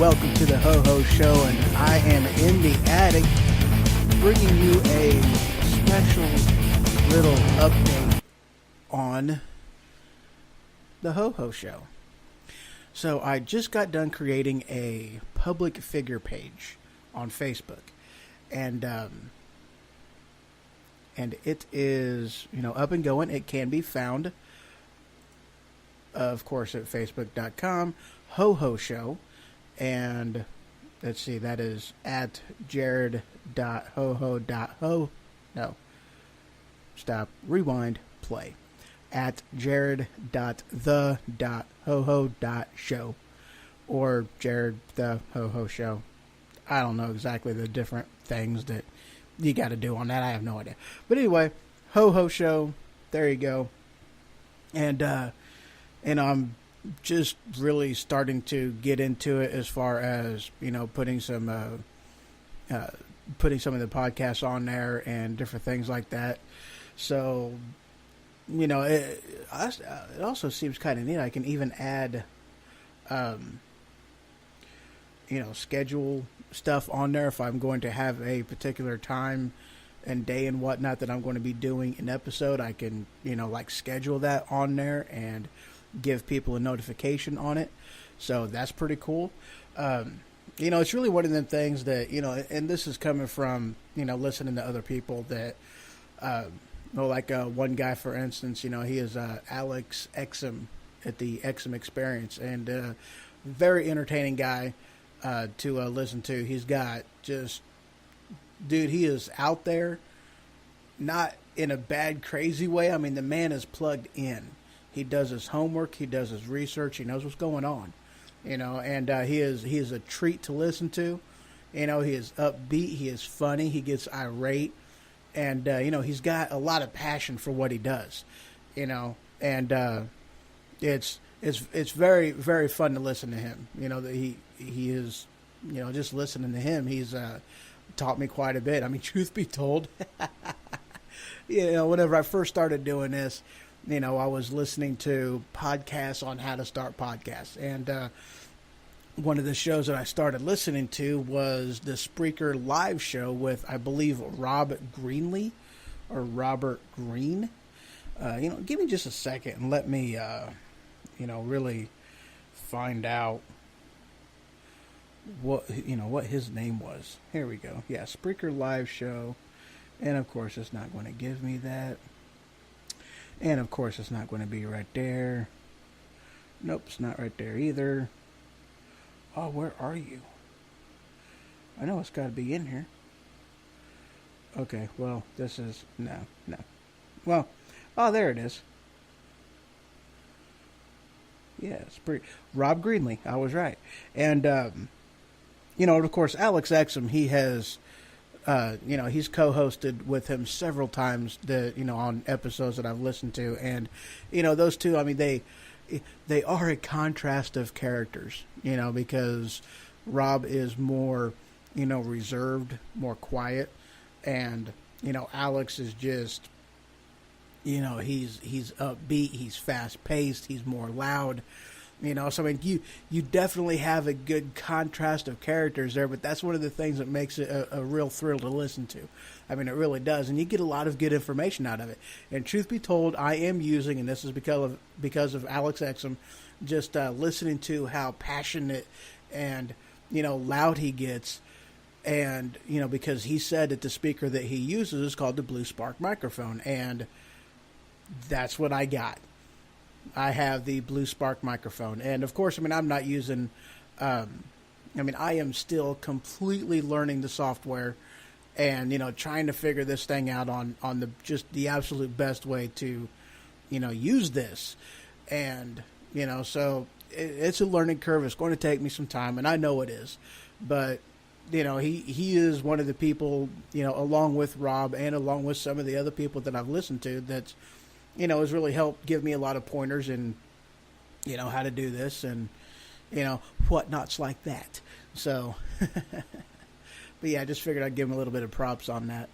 welcome to the Ho Ho Show, and I am in the attic bringing you a special little update on the Ho Ho Show. So I just got done creating a public figure page on Facebook, and it is, up and going. It can be found, of course, at facebook.com, Ho Ho Show. And let's see, that is at jared.hoho.ho. No. Stop. Rewind. Play. At jared.the.hoho.show. Or Jared the Ho Ho Show. I don't know exactly the different things that you got to do on that. I have no idea. But anyway, Ho Ho Show. There you go. And I'm just really starting to get into it as far as, putting some of the podcasts on there and different things like that. So, it also seems kind of neat. I can even add, schedule stuff on there if I'm going to have a particular time and day and whatnot that I'm going to be doing an episode. I can, schedule that on there and give people a notification on it. So that's pretty cool. It's really one of them things that, and this is coming from, listening to other people that, one guy, for instance, he is Alex Exum at the Exum Experience, and very entertaining guy to listen to. He's got just, dude, he is out there, not in a bad, crazy way. I mean, the man is plugged in. He does his homework. He does his research. He knows what's going on, and he is a treat to listen to. He is upbeat. He is funny. He gets irate, and he's got a lot of passion for what he does, and it's very, very fun to listen to him. That he is, just listening to him, he's taught me quite a bit. I mean, truth be told, whenever I first started doing this, I was listening to podcasts on how to start podcasts. And one of the shows that I started listening to was the Spreaker live show with, I believe, Rob Greenlee or Robert Green. Give me just a second and let me, really find out what his name was. Here we go. Yeah, Spreaker live show. And, of course, it's not going to give me that. And, of course, it's not going to be right there. Nope, it's not right there either. Oh, where are you? I know it's got to be in here. Okay, well, this is... No. Well, oh, there it is. Yeah, it's pretty... Rob Greenlee, I was right. And, of course, Alex Exum, he has... he's co-hosted with him several times on episodes that I've listened to. And, those two, I mean, they are a contrast of characters, because Rob is more, reserved, more quiet. And, Alex is just, he's upbeat, he's fast paced, he's more loud. So I mean, you definitely have a good contrast of characters there, but that's one of the things that makes it a real thrill to listen to. I mean, it really does, and you get a lot of good information out of it. And truth be told, I am using, and this is because of Alex Exum, just listening to how passionate and loud he gets, and because he said that the speaker that he uses is called the Blue Spark microphone, and that's what I got. I have the Blue Spark microphone. And, of course, I mean, I'm not using... I am still completely learning the software and, trying to figure this thing out on the absolute best way to, use this. And, so it's a learning curve. It's going to take me some time, and I know it is. But, he is one of the people, along with Rob and along with some of the other people that I've listened to that's, has really helped give me a lot of pointers in, how to do this and, whatnots like that. So, but yeah, I just figured I'd give him a little bit of props on that.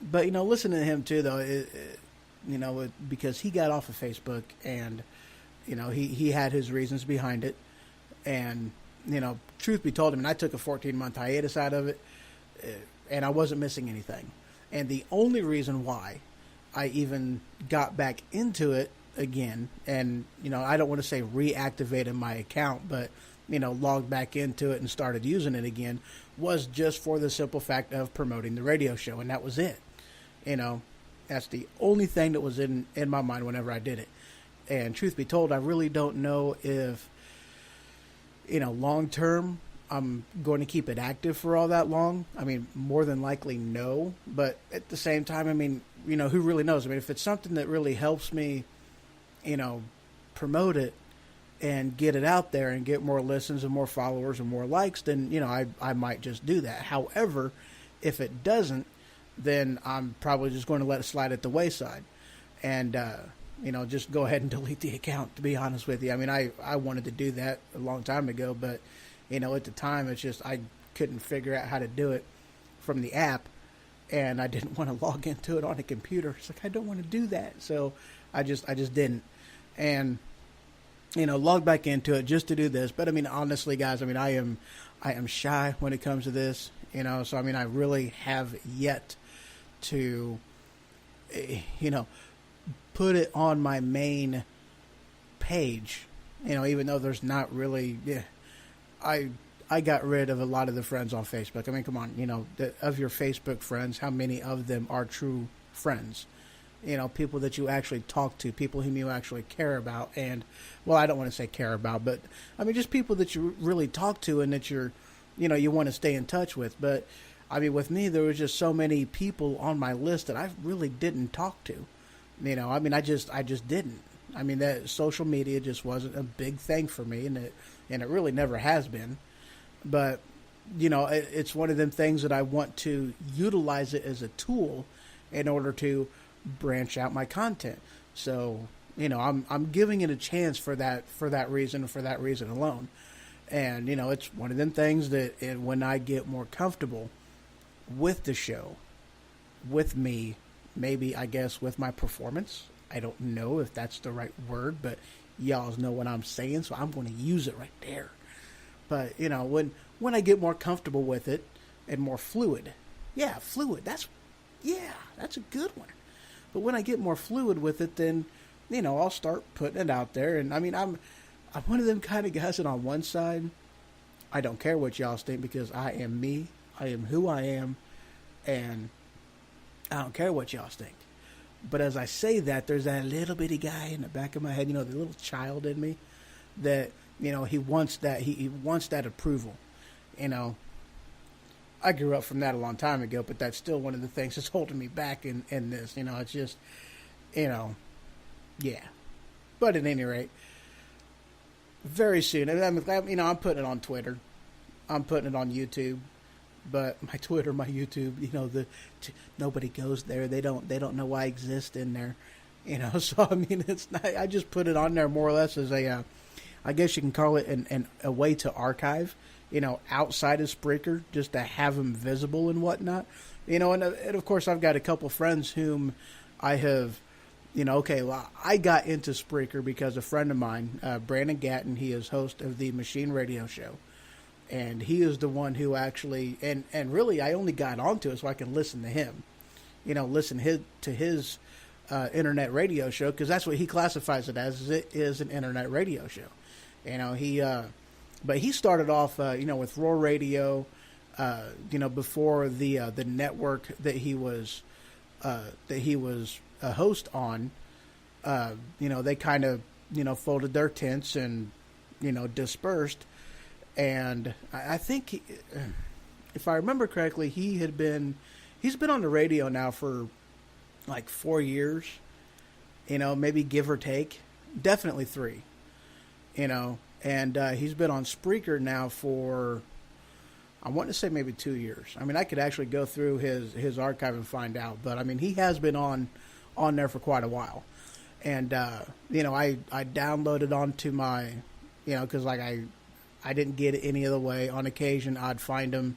But, listening to him too, though, because he got off of Facebook and, he had his reasons behind it. And, truth be told, I mean, I took a 14-month hiatus out of it, and I wasn't missing anything. And the only reason why I even got back into it again, and, I don't want to say reactivated my account, but, logged back into it and started using it again, was just for the simple fact of promoting the radio show, and that was it. That's the only thing that was in my mind whenever I did it. And truth be told, I really don't know if, long term, I'm going to keep it active for all that long. I mean, more than likely, no. But at the same time, I mean, who really knows? I mean, if it's something that really helps me, promote it and get it out there and get more listens and more followers and more likes, then, I might just do that. However, if it doesn't, then I'm probably just going to let it slide at the wayside and, just go ahead and delete the account, to be honest with you. I mean, I wanted to do that a long time ago, but, at the time, it's just I couldn't figure out how to do it from the app, and I didn't want to log into it on a computer. It's like, I don't want to do that. So I just didn't. And, logged back into it just to do this. But, I mean, honestly, guys, I mean, I am shy when it comes to this, so, I mean, I really have yet to, put it on my main page, even though there's not really, I got rid of a lot of the friends on Facebook. I mean, come on, of your Facebook friends, how many of them are true friends? People that you actually talk to, people whom you actually care about. And, well, I don't want to say care about, but, I mean, just people that you really talk to and that you want to stay in touch with. But, I mean, with me, there was just so many people on my list that I really didn't talk to. I mean, I just didn't. I mean, that social media just wasn't a big thing for me, and it really never has been. But, it's one of them things that I want to utilize it as a tool in order to branch out my content. So, I'm giving it a chance for that reason, for that reason alone. And, it's one of them things that when I get more comfortable with the show, with me, maybe, I guess, with my performance, I don't know if that's the right word, but y'all know what I'm saying, so I'm going to use it right there. But, when I get more comfortable with it and more fluid, fluid, that's a good one. But when I get more fluid with it, then, I'll start putting it out there. And, I mean, I'm one of them kind of guys that on one side, I don't care what y'all think because I am me, I am who I am, and I don't care what y'all think. But as I say that, there's that little bitty guy in the back of my head, the little child in me that, he wants that, he wants that approval. I grew up from that a long time ago, but that's still one of the things that's holding me back in this. It's just, yeah. But at any rate, very soon, and I'm glad, I'm putting it on Twitter. I'm putting it on YouTube. But my Twitter, my YouTube, nobody goes there. They don't know I exist in there, So I mean, it's not. I just put it on there more or less as a, I guess you can call it a way to archive, outside of Spreaker, just to have them visible and whatnot, and of course I've got a couple friends whom I have, I got into Spreaker because a friend of mine, Brandon Gatton, he is host of the Machine Radio Show. And he is the one who actually, and really, I only got onto it so I can listen to him, listen to his internet radio show, because that's what he classifies it as. It is an internet radio show. But he started off, with Raw Radio, before the network that he was a host on. They kind of, folded their tents and, dispersed. And I think, if I remember correctly, he's been on the radio now for like 4 years, maybe give or take, definitely 3, and he's been on Spreaker now for, I want to say maybe 2 years. I mean, I could actually go through his archive and find out, but I mean, he has been on there for quite a while. And, I downloaded onto my, cause like I didn't get it any other way. On occasion, I'd find them,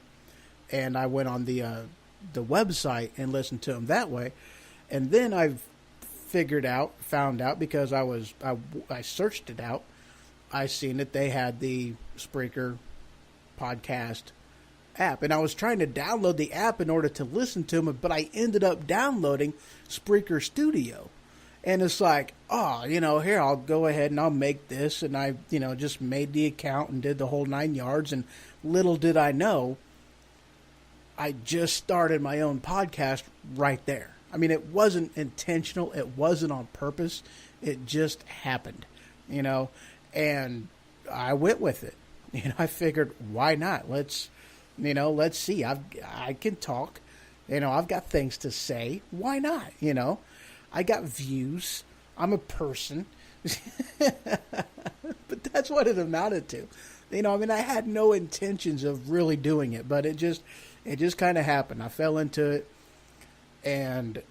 and I went on the website and listened to them that way. And then I found out because I searched it out. I seen that they had the Spreaker podcast app. And I was trying to download the app in order to listen to them, but I ended up downloading Spreaker Studio. And it's like, oh, here, I'll go ahead and I'll make this. And I, just made the account and did the whole 9 yards. And little did I know, I just started my own podcast right there. I mean, it wasn't intentional. It wasn't on purpose. It just happened, and I went with it. I figured, why not? Let's see. I can talk. I've got things to say. Why not? I got views. I'm a person. But that's what it amounted to. I had no intentions of really doing it, but it just kind of happened. I fell into it and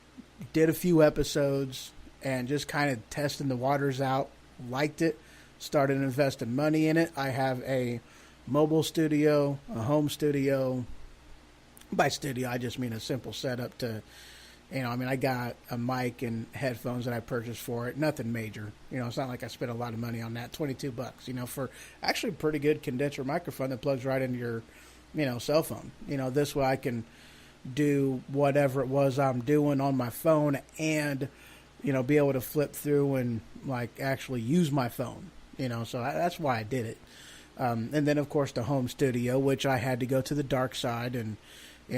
did a few episodes and just kind of testing the waters out. Liked it. Started investing money in it. I have a mobile studio, a home studio. By studio, I just mean a simple setup to, I got a mic and headphones that I purchased for it. Nothing major. It's not like I spent a lot of money on that. $22, for actually a pretty good condenser microphone that plugs right into your, cell phone. This way I can do whatever it was I'm doing on my phone and, be able to flip through and actually use my phone, so that's why I did it. And then of course the home studio, which I had to go to the dark side. And,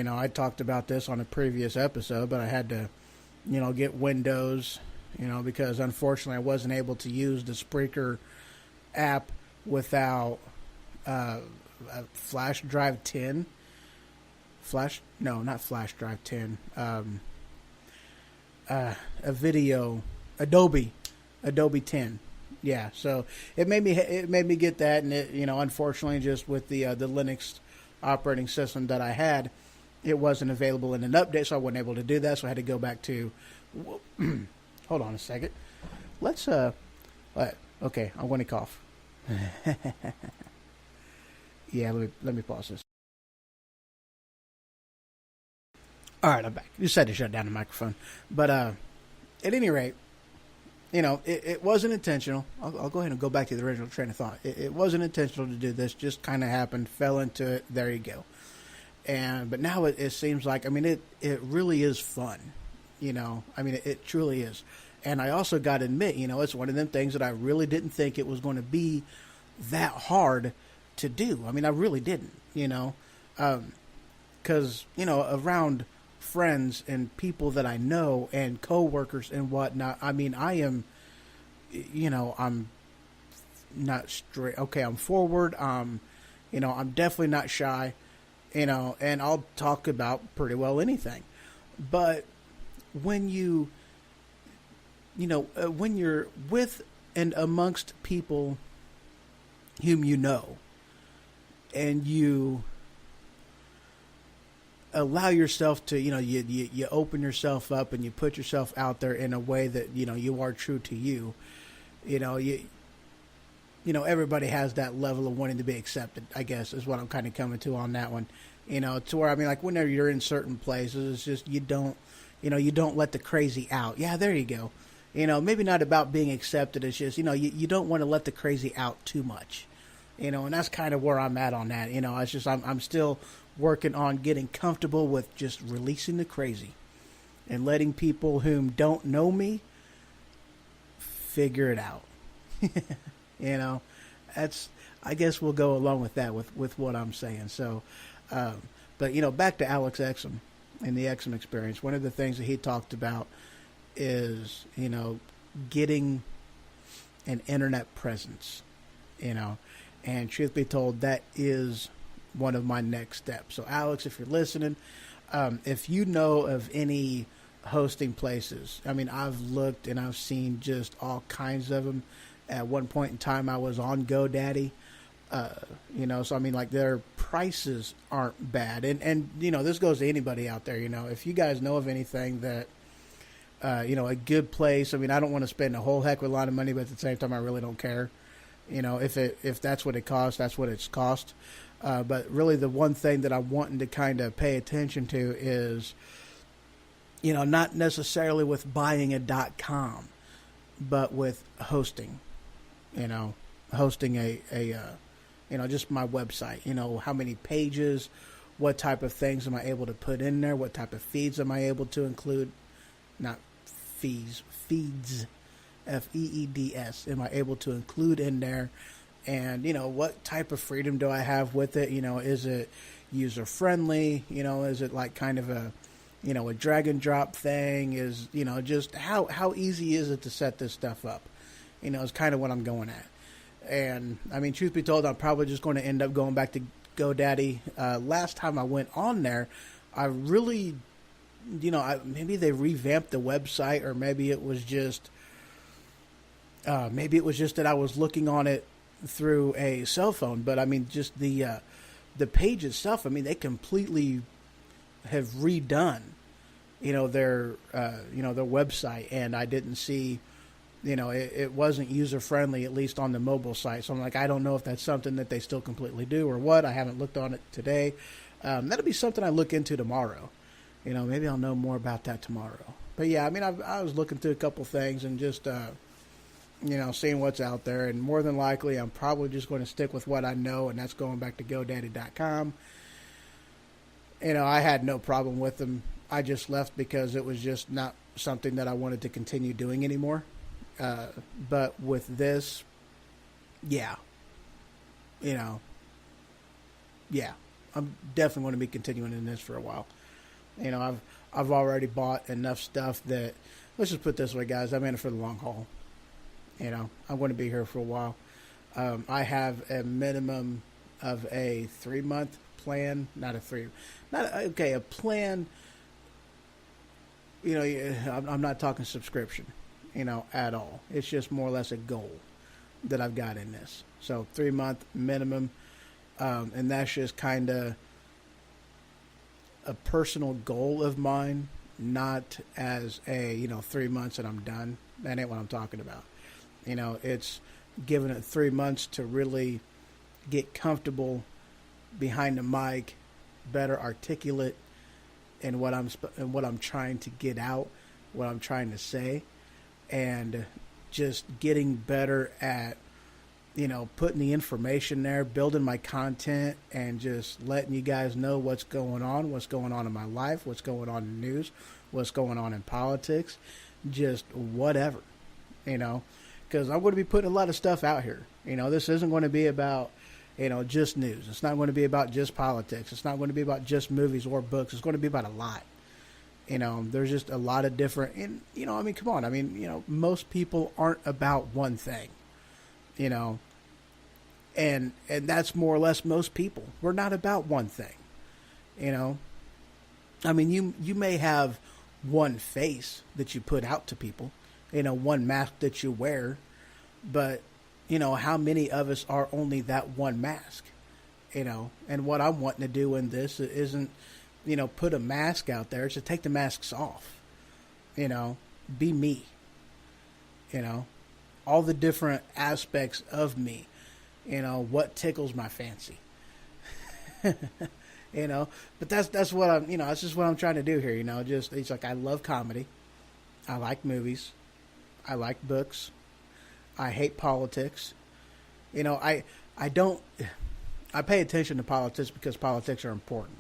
I talked about this on a previous episode, but I had to, get Windows, because unfortunately I wasn't able to use the Spreaker app without, a flash drive 10. Not flash drive 10. A video, Adobe 10. Yeah, so it made me get that, and it, unfortunately, just with the Linux operating system that I had, it wasn't available in an update, so I wasn't able to do that. So I had to go back to. Hold on a second. Let's okay, I'm going to cough. Yeah, let me pause this. All right, I'm back. You said to shut down the microphone. But at any rate, it wasn't intentional. I'll go ahead and go back to the original train of thought. It wasn't intentional to do this. Just kind of happened. Fell into it. There you go. But now it seems like, it really is fun. It truly is. And I also got to admit, it's one of them things that I really didn't think it was going to be that hard to do. I really didn't, because, around friends and people that I know and coworkers and whatnot, I am, I'm not straight. Okay, I'm forward. I'm definitely not shy, and I'll talk about pretty well anything. But when when you're with and amongst people whom you know, and you allow yourself to, you open yourself up and you put yourself out there in a way that, you are true to you, everybody has that level of wanting to be accepted, I guess, is what I'm kind of coming to on that one, to where, whenever you're in certain places, it's just, you don't let the crazy out. Yeah, there you go. Maybe not about being accepted. It's just, you don't want to let the crazy out too much, and that's kind of where I'm at on that. It's just, I'm still working on getting comfortable with just releasing the crazy and letting people whom don't know me figure it out. That's, I guess we'll go along with that with what I'm saying. So, but back to Alex Exum and the Exum experience. One of the things that he talked about is, getting an internet presence, and truth be told, that is one of my next steps. So Alex, if you're listening, if you know of any hosting places, I've looked and I've seen just all kinds of them. At one point in time, I was on GoDaddy, so their prices aren't bad. And this goes to anybody out there, if you guys know of anything that, a good place. I don't want to spend a whole heck of a lot of money, but at the same time, I really don't care. If that's what it costs, that's what it's cost. But really the one thing that I'm wanting to kind of pay attention to is, not necessarily with buying a .com, but with hosting, hosting a just my website. How many pages, what type of things am I able to put in there, what type of feeds am I able to include, not feeds, Feeds, am I able to include in there, and what type of freedom do I have with it? Is it user friendly? Is it like kind of a a drag and drop thing? Is just how easy is it to set this stuff up? Is kind of what I'm going at. And I mean, truth be told, I'm probably just going to end up going back to GoDaddy. Last time I went on there, I really, maybe they revamped the website, or maybe it was just that I was looking on it through a cell phone. But I mean, just the page itself, I mean, they completely have redone, their website, and I didn't see, it wasn't user friendly, at least on the mobile site. So I'm like, I don't know if that's something that they still completely do or what. I haven't looked on it today. That'll be something I look into tomorrow. Maybe I'll know more about that tomorrow. But yeah, I mean, I was looking through a couple things and just, seeing what's out there. And more than likely, I'm probably just going to stick with what I know, and that's going back to GoDaddy.com. I had no problem with them. I just left because it was just not something that I wanted to continue doing anymore. But with this, yeah, I'm definitely going to be continuing in this for a while. I've already bought enough stuff that, let's just put it this way, guys, I'm in it for the long haul. I'm going to be here for a while. I have a minimum of a 3-month plan, a plan. I'm not talking subscription, at all. It's just more or less a goal that I've got in this. So 3-month minimum, and that's just kind of a personal goal of mine, not as a 3 months and I'm done. That ain't what I'm talking about. It's giving it 3 months to really get comfortable behind the mic, better articulate in what I'm trying to get out, what I'm trying to say, and just getting better at putting the information there, building my content, and just letting you guys know what's going on in my life, what's going on in news, what's going on in politics, just whatever, because I'm going to be putting a lot of stuff out here. This isn't going to be about, just news. It's not going to be about just politics. It's not going to be about just movies or books. It's going to be about a lot. There's just a lot of different, and, I mean, come on. Most people aren't about one thing, and that's more or less most people. We're not about one thing, I mean, you may have one face that you put out to people, one mask that you wear, but, how many of us are only that one mask, and what I'm wanting to do in this isn't, put a mask out there. It's to take the masks off, be me, all the different aspects of me, what tickles my fancy, but that's what I'm, that's just what I'm trying to do here, just, it's like, I love comedy. I like movies. I like books. I hate politics. I pay attention to politics because politics are important.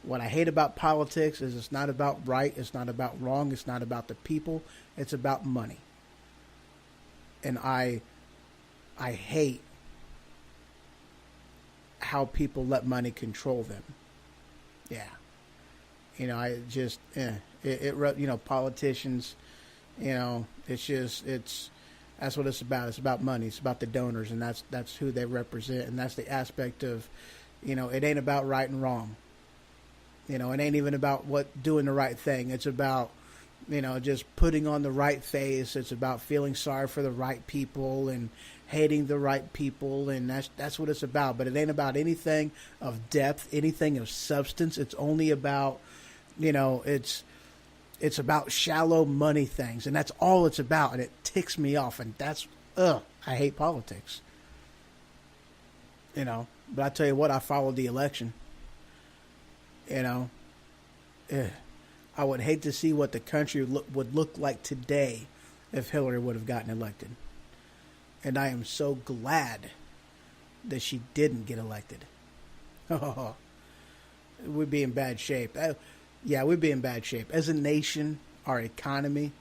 What I hate about politics is it's not about right, it's not about wrong, it's not about the people, it's about money. And I hate how people let money control them. Yeah. I just, politicians, that's what it's about. It's about money. It's about the donors, and that's who they represent. And that's the aspect of, it ain't about right and wrong. It ain't even about doing the right thing. It's about, just putting on the right face. It's about feeling sorry for the right people and hating the right people. And that's what it's about. But it ain't about anything of depth, anything of substance. It's only about, it's about shallow money things, and that's all it's about, and it ticks me off, and that's, I hate politics. But I tell you what, I followed the election. I would hate to see what the country would look like today if Hillary would have gotten elected. And I am so glad that she didn't get elected. Oh, we'd be in bad shape. Yeah, we'd be in bad shape. As a nation, our economy,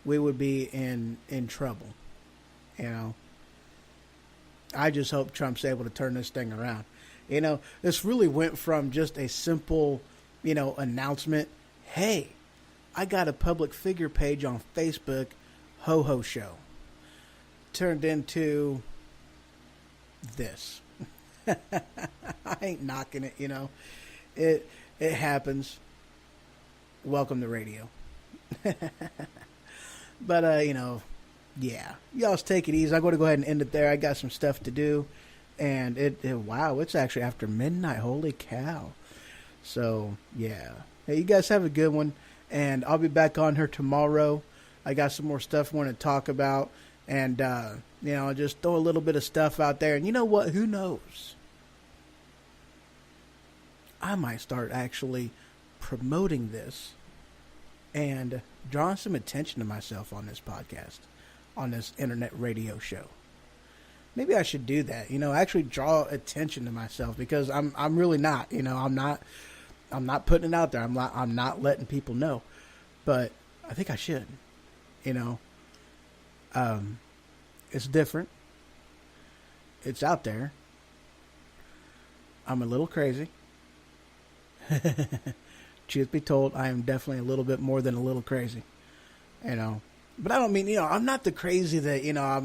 we would be in trouble. You know, I just hope Trump's able to turn this thing around. You know, this really went from just a simple, announcement. Hey, I got a public figure page on Facebook, Ho Ho Show. Turned into this. I ain't knocking it, It happens. Welcome to radio. But, yeah. Y'all take it easy. I'm going to go ahead and end it there. I got some stuff to do. And wow, it's actually after midnight. Holy cow. So, yeah. Hey, you guys have a good one. And I'll be back on here tomorrow. I got some more stuff I want to talk about. And, just throw a little bit of stuff out there. And you know what? Who knows? I might start actually promoting this and drawing some attention to myself on this podcast, on this internet radio show. Maybe I should do that, actually draw attention to myself, because I'm really not, I'm not putting it out there. I'm not letting people know, but I think I should, it's different. It's out there. I'm a little crazy. Truth be told, I am definitely a little bit more than a little crazy, but I don't mean, I'm not the crazy that,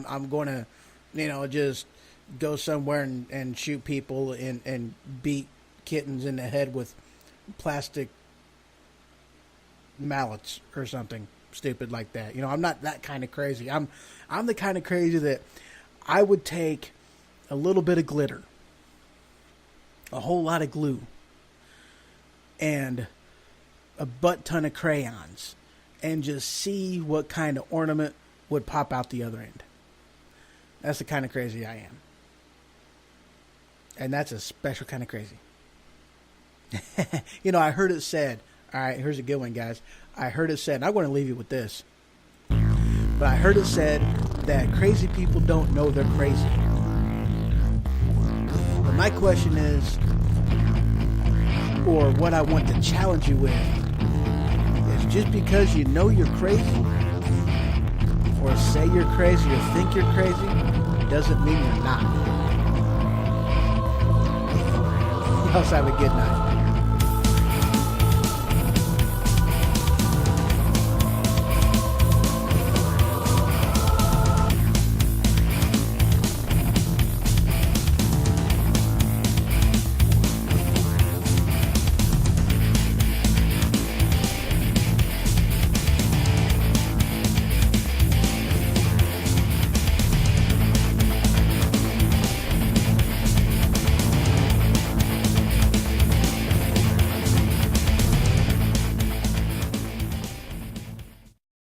I'm going to, just go somewhere and shoot people and beat kittens in the head with plastic mallets or something stupid like that. I'm not that kind of crazy. I'm the kind of crazy that I would take a little bit of glitter, a whole lot of glue, and a butt ton of crayons, and just see what kind of ornament would pop out the other end. That's the kind of crazy I am. And that's a special kind of crazy. I heard it said, all right, here's a good one, guys. I heard it said, and I'm going to leave you with this, but I heard it said that crazy people don't know they're crazy. But my question is, or what I want to challenge you with, is just because you know you're crazy, or say you're crazy, or think you're crazy, doesn't mean you're not. Y'all have a good night.